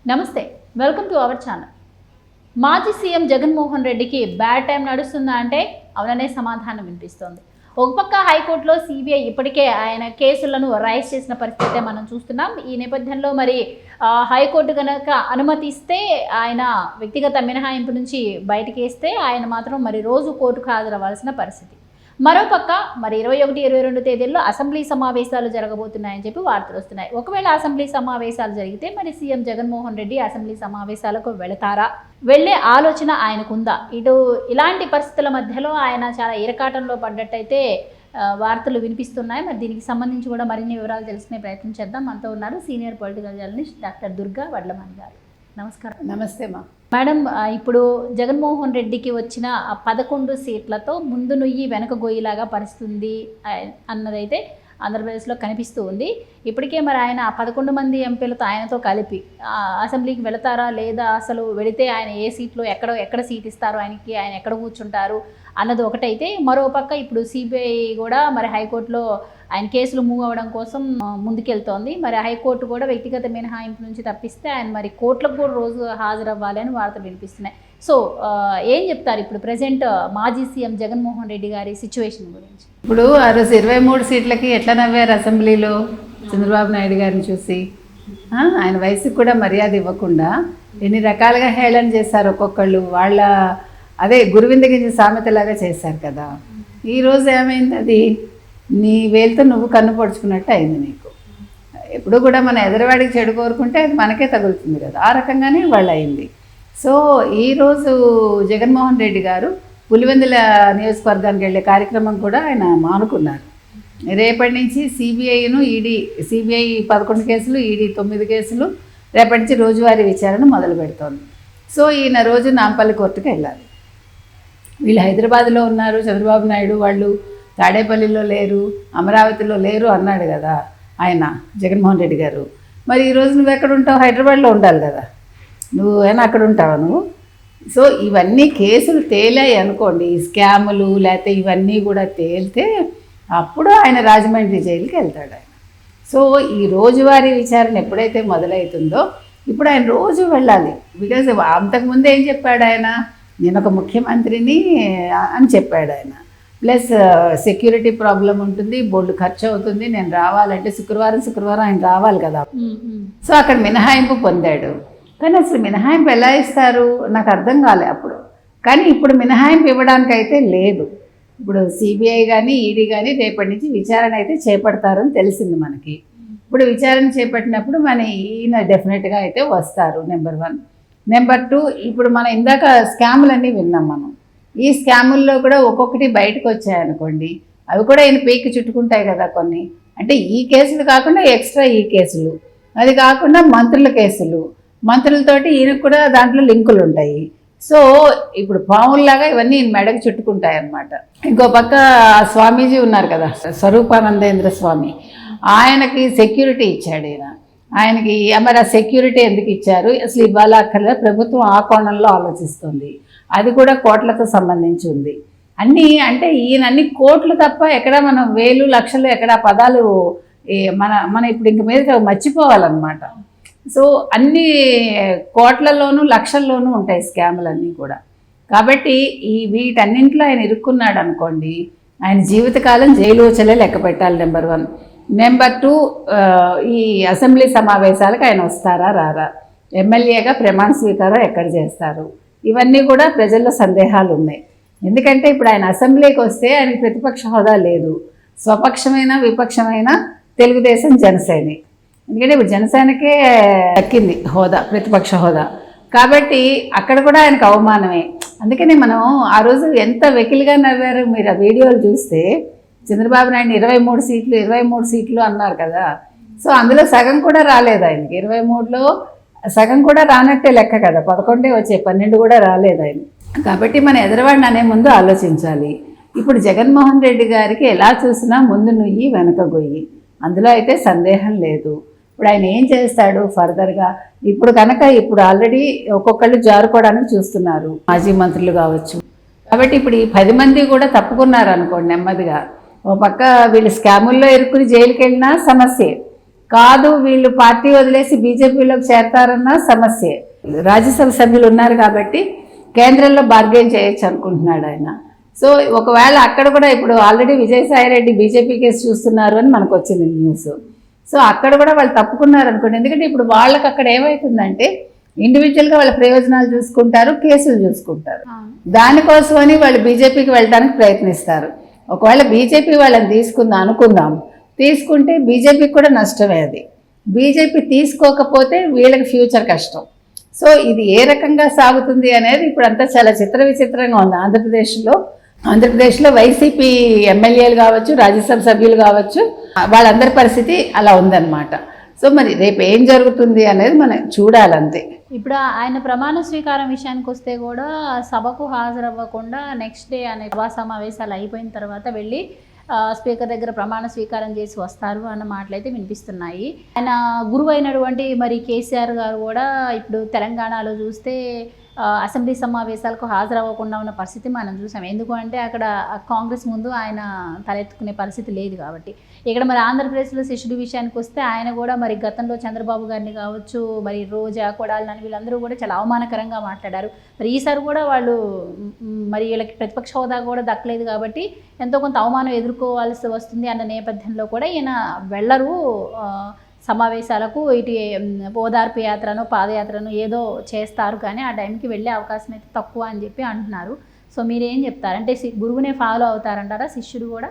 నమస్తే, welcome to our channel. మాజీ CM Jaganmohan రెడ్డికి బ్యాడ్ టైం నడుస్తుందా అంటే అవుననే సమాధానం వినిపిస్తోంది. ఒక పక్క హైకోర్టులో సిబిఐ ఇప్పటికే ఆయన కేసులను రైజ్ చేసిన పరిస్థితి మనం చూస్తున్నాం. ఈ నేపథ్యంలో మరి హైకోర్టు కనుక అనుమతిస్తే ఆయన వ్యక్తిగత మినహాయింపు నుంచి బయటకి వేస్తే ఆయన మాత్రం మరి రోజు కోర్టుకు హాజరవ్వాల్సిన పరిస్థితి. మరోపక్క మరి 21, 22 తేదీల్లో అసెంబ్లీ సమావేశాలు జరగబోతున్నాయని చెప్పి వార్తలు వస్తున్నాయి. ఒకవేళ అసెంబ్లీ సమావేశాలు జరిగితే మరి సీఎం జగన్మోహన్ రెడ్డి అసెంబ్లీ సమావేశాలకు వెళతారా, వెళ్లే ఆలోచన ఆయనకుందా? ఇలాంటి పరిస్థితుల మధ్యలో ఆయన చాలా ఇరకాటంలో పడ్డట్టయితే వార్తలు వినిపిస్తున్నాయి. మరి దీనికి సంబంధించి కూడా మరిన్ని వివరాలు తెలుసుకునే ప్రయత్నం చేద్దాం. మనతో ఉన్నారు senior political journalist doctor Durga Vadlamani గారు. నమస్కారం. నమస్తే మా మేడం, ఇప్పుడు జగన్మోహన్ రెడ్డికి వచ్చిన 11 సీట్లతో ముందు నుయ్యి వెనక గొయ్యిలాగా పరిస్థితుంది అన్నదైతే ఆంధ్రప్రదేశ్లో కనిపిస్తూ ఉంది. ఇప్పటికే మరి ఆయన 11 మంది ఎంపీలతో ఆయనతో కలిపి అసెంబ్లీకి వెళతారా లేదా, అసలు వెళితే ఆయన ఏ సీట్లో ఎక్కడ సీట్ ఇస్తారో ఆయనకి, ఆయన ఎక్కడ కూర్చుంటారు అన్నది ఒకటైతే, మరోపక్క ఇప్పుడు సిబిఐ కూడా మరి హైకోర్టులో ఆయన కేసులు మూవ్ అవ్వడం కోసం ముందుకెళ్తోంది. మరి హైకోర్టు కూడా వ్యక్తిగత మినహాయింపు నుంచి తప్పిస్తే ఆయన మరి కోర్టులకు కూడా రోజు హాజరవ్వాలి అని వార్తలు వినిపిస్తున్నాయి. సో ఏం చెప్తారు ఇప్పుడు ప్రజెంట్ మాజీ సీఎం జగన్మోహన్ రెడ్డి గారి సిచ్యువేషన్ గురించి? ఇప్పుడు ఆ రోజు 23 సీట్లకి ఎట్లా నవ్వారు అసెంబ్లీలో చంద్రబాబు నాయుడు గారిని చూసి. ఆయన వయసుకు కూడా మర్యాద ఇవ్వకుండా ఎన్ని రకాలుగా హేళన చేశారు ఒక్కొక్కళ్ళు. వాళ్ళ అదే గురువిందగింజ సామెతలాగా చేశారు కదా. ఈరోజు ఏమైంది, అది నీ వేలుతో నువ్వు కన్ను పొడుచుకున్నట్టు అయింది నీకు. ఎప్పుడు కూడా మన ఎదురువాడికి చెడు కోరుకుంటే అది మనకే తగులుతుంది కదా, ఆ రకంగానే వాళ్ళు అయింది. సో ఈరోజు జగన్మోహన్ రెడ్డి గారు పులివెందుల నియోజకవర్గానికి వెళ్ళే కార్యక్రమం కూడా ఆయన మానుకున్నారు. రేపటి నుంచి సిబిఐను ఈడీ, సిబిఐ 11 కేసులు, ఈడీ 9 కేసులు, రేపటి నుంచి రోజువారీ విచారణ మొదలు పెడుతోంది. సో ఈయన రోజు నాంపల్లి కోర్టుకు వెళ్ళాలి. వీళ్ళు హైదరాబాద్లో ఉన్నారు, చంద్రబాబు నాయుడు వాళ్ళు తాడేపల్లిలో లేరు, అమరావతిలో లేరు అన్నాడు కదా ఆయన జగన్మోహన్ రెడ్డి గారు. మరి ఈరోజు నువ్వు ఎక్కడ ఉంటావు? హైదరాబాద్లో ఉండాలి కదా, నువ్వు ఏమైనా అక్కడ ఉంటావా నువ్వు? సో ఇవన్నీ కేసులు తేలాయి అనుకోండి, ఈ స్కాములు లేకపోతే ఇవన్నీ కూడా తేలితే అప్పుడు ఆయన రాజమండ్రి జైలుకి వెళ్తాడు ఆయన. సో ఈ రోజువారీ విచారణ ఎప్పుడైతే మొదలవుతుందో ఇప్పుడు ఆయన రోజు వెళ్ళాలి. బికాజ్ అంతకుముందు ఏం చెప్పాడు ఆయన, నేను ఒక ముఖ్యమంత్రిని అని చెప్పాడు ఆయన. ప్లస్ సెక్యూరిటీ ప్రాబ్లం ఉంటుంది, బోల్డ్ ఖర్చు అవుతుంది, నేను రావాలంటే శుక్రవారం ఆయన రావాలి కదా. సో అక్కడ మినహాయింపు పొందాడు. కానీ అసలు మినహాయింపు ఎలా ఇస్తారు నాకు అర్థం కాలే అప్పుడు. కానీ ఇప్పుడు మినహాయింపు ఇవ్వడానికి అయితే లేదు. ఇప్పుడు సిబిఐ కానీ ఈడీ కానీ రేపటి నుంచి విచారణ అయితే చేపడతారని తెలిసింది మనకి. ఇప్పుడు విచారణ చేపట్టినప్పుడు ఈయన డెఫినెట్గా అయితే వస్తారు, నెంబర్ 1. నెంబర్ 2, ఇప్పుడు మనం ఇందాక స్కాములన్నీ విన్నాం మనం. ఈ స్కాముల్లో కూడా ఒక్కొక్కటి బయటకు వచ్చాయనుకోండి, అవి కూడా ఈయన పీకి చుట్టుకుంటాయి కదా కొన్ని. అంటే ఈ కేసులు కాకుండా ఎక్స్ట్రా ఈ కేసులు, అది కాకుండా మంత్రుల కేసులు, మంత్రులతోటి ఈయనకు కూడా దాంట్లో లింకులు ఉంటాయి. సో ఇప్పుడు పాముల్లాగా ఇవన్నీ ఈయన మెడకు చుట్టుకుంటాయి అన్నమాట. ఇంకో పక్క స్వామీజీ ఉన్నారు కదా, స్వరూపానందేంద్ర స్వామి, ఆయనకి సెక్యూరిటీ ఇచ్చాడు ఈయన. ఆయనకి మరి ఆ సెక్యూరిటీ ఎందుకు ఇచ్చారు, అసలు ఇవ్వాలా అక్కర్లేదు, ప్రభుత్వం ఆ కోణంలో ఆలోచిస్తుంది. అది కూడా కోట్లతో సంబంధించి ఉంది. అన్నీ అంటే ఈయన అన్ని కోట్లు తప్ప ఎక్కడ మనం వేలు లక్షలు ఎక్కడ పదాలు మన ఇప్పుడు ఇంక మీద మర్చిపోవాలన్నమాట. సో అన్ని కోట్లలోనూ లక్షల్లోనూ ఉంటాయి స్కాములన్నీ కూడా. కాబట్టి వీటన్నింటిలో ఆయన ఇరుక్కున్నాడు అనుకోండి, ఆయన జీవితకాలం జైలు వచ్చలే లెక్క పెట్టాలి, నెంబర్ 1. నెంబర్ 2, ఈ అసెంబ్లీ సమావేశాలకు ఆయన వస్తారా రారా, ఎమ్మెల్యేగా ప్రమాణ స్వీకారం ఎక్కడ చేస్తారు, ఇవన్నీ కూడా ప్రజల్లో సందేహాలు ఉన్నాయి. ఎందుకంటే ఇప్పుడు ఆయన అసెంబ్లీకి వస్తే ఆయనకి ప్రతిపక్ష హోదా లేదు, స్వపక్షమైన విపక్షమైన తెలుగుదేశం జనసేన. ఎందుకంటే ఇప్పుడు జనసేనకే దక్కింది హోదా, ప్రతిపక్ష హోదా. కాబట్టి అక్కడ కూడా ఆయనకు అవమానమే. అందుకని మనం ఆ రోజు ఎంత వెకిలిగా నవ్వారు మీరు ఆ వీడియోలు చూస్తే. చంద్రబాబు నాయుడు 23 సీట్లు అన్నారు కదా. సో అందులో సగం కూడా రాలేదు ఆయనకి. 23లో సగం కూడా రానట్టే లెక్క కదా, 11 వచ్చాయి, 12 కూడా రాలేదు ఆయన. కాబట్టి మన ఎదురువాడిని అనే ముందు ఆలోచించాలి. ఇప్పుడు జగన్మోహన్ రెడ్డి గారికి ఎలా చూసినా ముందు నుయ్యి వెనక గొయ్యి, అందులో అయితే సందేహం లేదు. ఇప్పుడు ఆయన ఏం చేస్తాడు ఫర్దర్గా, ఇప్పుడు ఆల్రెడీ ఒక్కొక్కళ్ళు జారుకోవడానికి చూస్తున్నారు, మాజీ మంత్రులు కావచ్చు. కాబట్టి ఇప్పుడు ఈ 10 మంది కూడా తప్పుకున్నారు అనుకోండి నెమ్మదిగా. ఓ పక్క వీళ్ళు స్కాముల్లో ఇరుక్కుని జైలుకి వెళ్ళినా సమస్యే, కాదు వీళ్ళు పార్టీ వదిలేసి బీజేపీలోకి చేరతారన్న సమస్యే. రాజ్యసభ సభ్యులు ఉన్నారు కాబట్టి కేంద్రంలో బార్గెన్ చేయొచ్చు అనుకుంటున్నాడు ఆయన. సో ఒకవేళ అక్కడ కూడా ఇప్పుడు ఆల్రెడీ విజయసాయిరెడ్డి బీజేపీ కేసు చూస్తున్నారు అని మనకు వచ్చింది న్యూస్. సో అక్కడ కూడా వాళ్ళు తప్పుకున్నారు అనుకోండి. ఎందుకంటే ఇప్పుడు వాళ్ళకి అక్కడ ఏమవుతుందంటే ఇండివిజువల్గా వాళ్ళ ప్రయోజనాలు చూసుకుంటారు, కేసులు చూసుకుంటారు. దానికోసమని వాళ్ళు బీజేపీకి వెళ్ళడానికి ప్రయత్నిస్తారు. ఒకవేళ బీజేపీ వాళ్ళని అనుకుందాం, తీసుకుంటే బీజేపీకి కూడా నష్టమే. అది బీజేపీ తీసుకోకపోతే వీళ్ళకి ఫ్యూచర్ కష్టం. సో ఇది ఏ రకంగా సాగుతుంది అనేది ఇప్పుడు అంతా చాలా విచిత్రంగా ఉంది. ఆంధ్రప్రదేశ్లో వైసీపీ ఎమ్మెల్యేలు కావచ్చు, రాజ్యసభ సభ్యులు కావచ్చు, వాళ్ళందరి పరిస్థితి అలా ఉందన్నమాట. సో మరి రేపు ఏం జరుగుతుంది అనేది మనం చూడాలంతే. ఇప్పుడు ఆయన ప్రమాణ స్వీకారం విషయానికి వస్తే కూడా సభకు హాజరవ్వకుండా నెక్స్ట్ డే అనే సభా సమావేశాలు అయిపోయిన తర్వాత వెళ్ళి స్పీకర్ దగ్గర ప్రమాణ స్వీకారం చేసి వస్తారు అన్న మాటలు అయితే వినిపిస్తున్నాయి. ఆయన గురువు అయినటువంటి మరి కేసీఆర్ గారు కూడా ఇప్పుడు తెలంగాణలో చూస్తే అసెంబ్లీ సమావేశాలకు హాజరవ్వకుండా ఉన్న పరిస్థితి మనం చూసాం. ఎందుకంటే అక్కడ కాంగ్రెస్ ముందు ఆయన తలెత్తుకునే పరిస్థితి లేదు కాబట్టి. ఇక్కడ మరి ఆంధ్రప్రదేశ్లో శిష్యుడి విషయానికి వస్తే ఆయన కూడా మరి గతంలో చంద్రబాబు గారిని కావచ్చు, మరి రోజా, కొడాలని వీళ్ళందరూ కూడా చాలా అవమానకరంగా మాట్లాడారు. మరి ఈసారి కూడా వాళ్ళు మరి వీళ్ళకి ప్రతిపక్ష హోదా కూడా దక్కలేదు కాబట్టి ఎంతో కొంత అవమానం ఎదుర్కోవాల్సి వస్తుంది అన్న నేపథ్యంలో కూడా ఈయన వెళ్ళరు సమావేశాలకు. ఇటు ఓదార్పు యాత్రను, పాదయాత్రను ఏదో చేస్తారు కానీ ఆ టైంకి వెళ్ళే అవకాశం అయితే తక్కువ అని చెప్పి అంటున్నారు. సో మీరేం చెప్తారు? అంటే గురువునే ఫాలో అవుతారంటారా శిష్యుడు కూడా?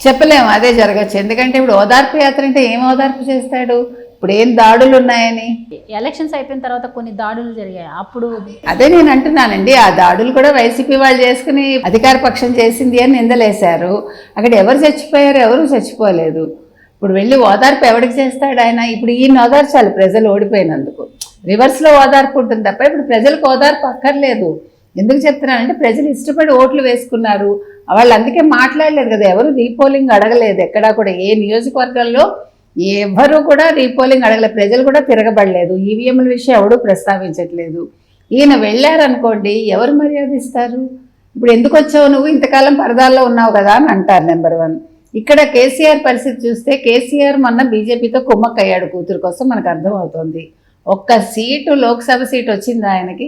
చెప్పలేము, అదే జరగచ్చు. ఎందుకంటే ఇప్పుడు ఓదార్పు యాత్ర అంటే ఏం ఓదార్పు చేస్తాడు? ఇప్పుడు ఏం దాడులు ఉన్నాయని? ఎలక్షన్స్ అయిపోయిన తర్వాత కొన్ని దాడులు జరిగాయి. అప్పుడు అదే నేను అంటున్నానండి, ఆ దాడులు కూడా వైసీపీ వాళ్ళు చేసుకుని అధికార పక్షం చేసింది అని నిందలేశారు. అక్కడ ఎవరు చచ్చిపోయారు? ఎవరు చచ్చిపోలేదు. ఇప్పుడు వెళ్ళి ఓదార్పు ఎవరికి చేస్తాడు ఆయన? ఇప్పుడు ఈయన ఓదార్చాలి ప్రజలు ఓడిపోయినందుకు. రివర్స్లో ఓదార్పు ఉంటుంది తప్ప ఇప్పుడు ప్రజలకు ఓదార్పు అక్కర్లేదు. ఎందుకు చెప్తున్నానంటే ప్రజలు ఇష్టపడి ఓట్లు వేసుకున్నారు. వాళ్ళు అందుకే మాట్లాడలేదు కదా, ఎవరు రీపోలింగ్ అడగలేదు. ఎక్కడా కూడా ఏ నియోజకవర్గంలో ఎవరు కూడా రీపోలింగ్ అడగలేదు. ప్రజలు కూడా తిరగబడలేదు. ఈవీఎంల విషయం ఎవడూ ప్రస్తావించట్లేదు. ఈయన వెళ్ళారనుకోండి, ఎవరు మర్యాద ఇస్తారు? ఇప్పుడు ఎందుకు వచ్చావు నువ్వు, ఇంతకాలం పరదాల్లో ఉన్నావు కదా అని అంటారు. నెంబర్ 1. ఇక్కడ కేసీఆర్ పరిస్థితి చూస్తే కేసీఆర్ మొన్న బీజేపీతో కుమ్మక్కయ్యాడు కూతురు కోసం, మనకు అర్థమవుతుంది. ఒక్క సీటు లోక్సభ సీటు వచ్చింది ఆయనకి.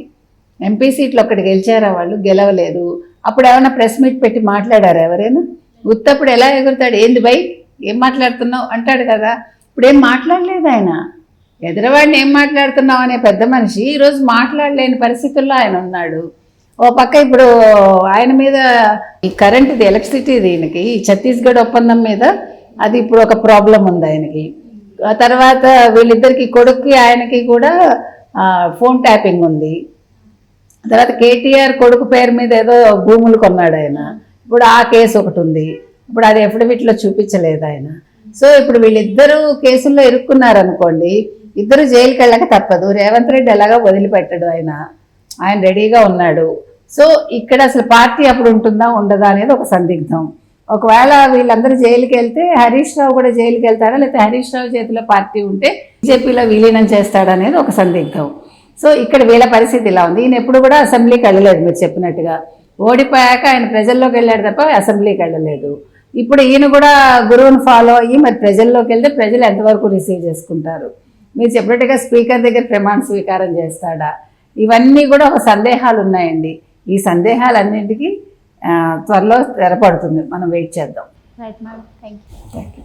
ఎంపీ సీట్లు ఒక్కటి గెలిచారా? వాళ్ళు గెలవలేదు. అప్పుడు ఏమైనా ప్రెస్ మీట్ పెట్టి మాట్లాడారా ఎవరైనా? ఉత్తప్పుడు ఎలా ఎగురుతాడు? ఏంది బై ఏం మాట్లాడుతున్నావు అంటాడు కదా. ఇప్పుడు ఏం మాట్లాడలేదు ఆయన. ఎదురవాడిని ఏం మాట్లాడుతున్నావు అనే పెద్ద మనిషి ఈరోజు మాట్లాడలేని పరిస్థితుల్లో ఆయన ఉన్నాడు. ఓ పక్క ఇప్పుడు ఆయన మీద ఈ కరెంటుది, ఎలక్ట్రిసిటీ, దీనికి ఛత్తీస్గఢ్ ఒప్పందం మీద అది ఇప్పుడు ఒక ప్రాబ్లం ఉంది ఆయనకి. ఆ తర్వాత వీళ్ళిద్దరికి కొడుక్కి ఆయనకి కూడా ఫోన్ ట్యాపింగ్ ఉంది. తర్వాత కేటీఆర్ కొడుకు పేరు మీద ఏదో భూములు కొన్నాడు ఆయన. ఇప్పుడు ఆ కేసు ఒకటి ఉంది. ఇప్పుడు అది ఎఫిడవిట్లో చూపించలేదు ఆయన. సో ఇప్పుడు వీళ్ళిద్దరూ కేసుల్లో ఇరుక్కున్నారనుకోండి, ఇద్దరు జైలుకి వెళ్ళక తప్పదు. రేవంత్ రెడ్డి ఎలాగా వదిలిపెట్టాడు ఆయన రెడీగా ఉన్నాడు. సో ఇక్కడ అసలు పార్టీ అప్పుడు ఉంటుందా ఉండదా అనేది ఒక సందిగ్ధం. ఒకవేళ వీళ్ళందరూ జైలుకి వెళ్తే హరీష్ రావు కూడా జైలుకి వెళ్తాడా, లేకపోతే హరీష్ రావు చేతిలో పార్టీ ఉంటే బీజేపీలో విలీనం చేస్తాడనేది ఒక సందిగ్ధం. సో ఇక్కడ వీళ్ళ పరిస్థితి ఇలా ఉంది. ఈయన ఎప్పుడు కూడా అసెంబ్లీకి వెళ్ళలేదు. మీరు చెప్పినట్టుగా ఓడిపోయాక ఆయన ప్రజల్లోకి వెళ్ళాడు తప్ప అసెంబ్లీకి వెళ్ళలేదు. ఇప్పుడు ఈయన కూడా గురువుని ఫాలో అయ్యి మరి ప్రజల్లోకి వెళ్తే ప్రజలు ఎంతవరకు రిసీవ్ చేసుకుంటారు? మీరు చెప్పినట్టుగా స్పీకర్ దగ్గర ప్రమాణ స్వీకారం చేస్తాడా? ఇవన్నీ కూడా ఒక సందేహాలు ఉన్నాయండి. ఈ సందేహాలన్నింటికి త్వరలో తెరపడుతుంది. మనం వెయిట్ చేద్దాం. Right madam, thank you.